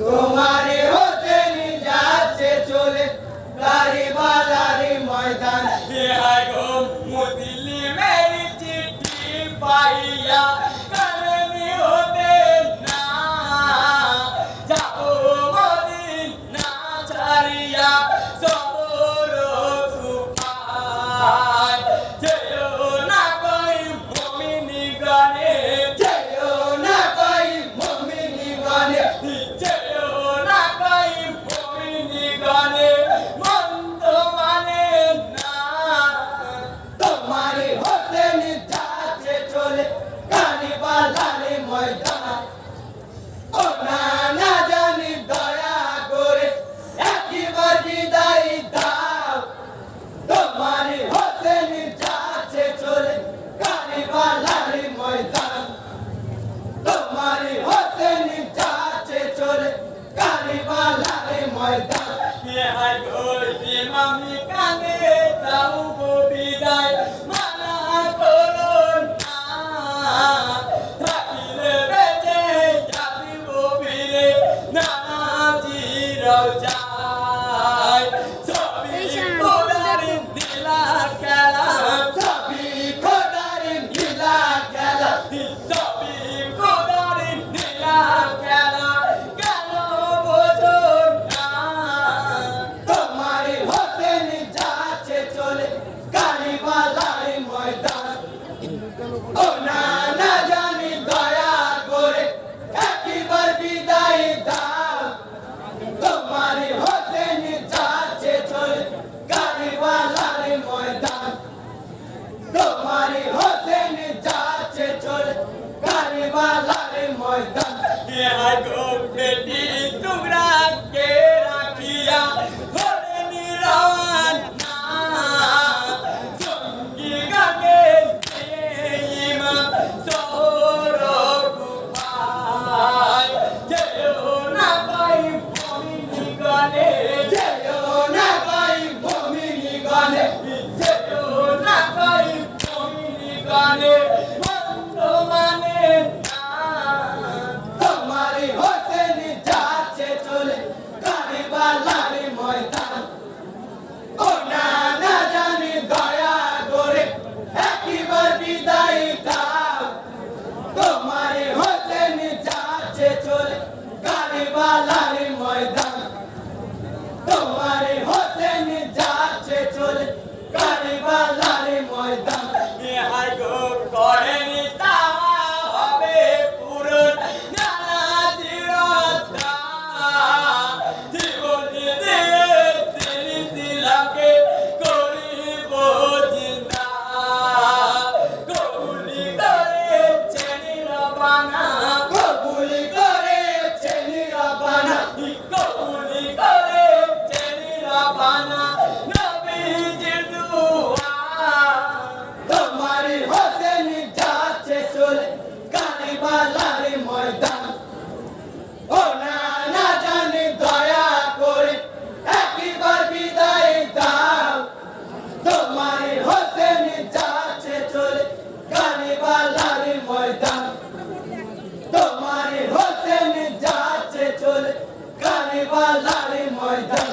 তোমারে হোসেন যাচ্ছে চলে কারবালার ময়দান বিহাই গো মুসলিমের চিঠি পাইয়া কারণে হতে না যাও মদিনা ছাড়িয়া সবর সুপায় যেও না কই মুমিনি গানে যেও না কই মুমিনি গানে যেও না কই মুমিনি গানে মন্দ মানে না তোমারে হোসেন যাচ্ছে চলে কারবালার ময়দান ও না না জানি দয়া করে একবার বিদায় দাও তোমারে হোসেন যাচ্ছে চলে কারবালার ময়দান তোমারে হোসেন যাচ্ছে চলে কারবালার ময়দান বিহাই গো ইমামি কানে দাও গো বিদায় মানা করো না থাকিলে বেঁচে যাবি গো ফিরে নানাজি রওজায় ছবি খোদার দিলা খেলা সবই খোদার নীলা খেলা ছবি খোদার দিলা খেলা কেন বোঝো না তোমারে হোসেন যাচ্ছে চলে কারবালার ময়দান ও না না জানি দয়া করে একবার বিদায় দাও তোমারে হোসেন যাচ্ছে চলে কারবালার ময়দান তোমারে হোসেন যাচ্ছে চলে কারবালার ময়দান বিহাই গো বেটি টুকরা কে রাখিয়া ঘরে নিরান না সঙ্গী গানে ইমাম সহর গুফায় যেও না পাই মমিনি গানে যেও না কই মুমিনি গানে যেও না পাই মমিনি গানে মন্দ মানে না তোমারে হোসেন যাচ্ছে চলে কারবালার ময়দান ও না না জানি দয়া করে একবার বিদায় দাও তোমারে হোসেন যাচ্ছে চলে কারবালার ময়দান তোমারে হোসেন যাচ্ছে চলে কারবালার ময়দান বিহাই গো করেনি তাওয়া হবে পূরণ নানাজি রত্না জীবন দিয়ে তিনি দিলাকে করিব জিন্দা কবুলি করে চেনি রবানা কবুল করেছে নিরাবানা কবুলি করে চেনি রবানা নবীজির দুয়া তোমারে হোসেন যাচ্ছে চলে কারবালার ময়দান ও না না জানি দয়া করে একবার বিদায় দাও তোমারে হোসেন যাচ্ছে চলে কারবালার ময়দান তোমারে হোসেন যাচ্ছে চলে কারবালার ময়দান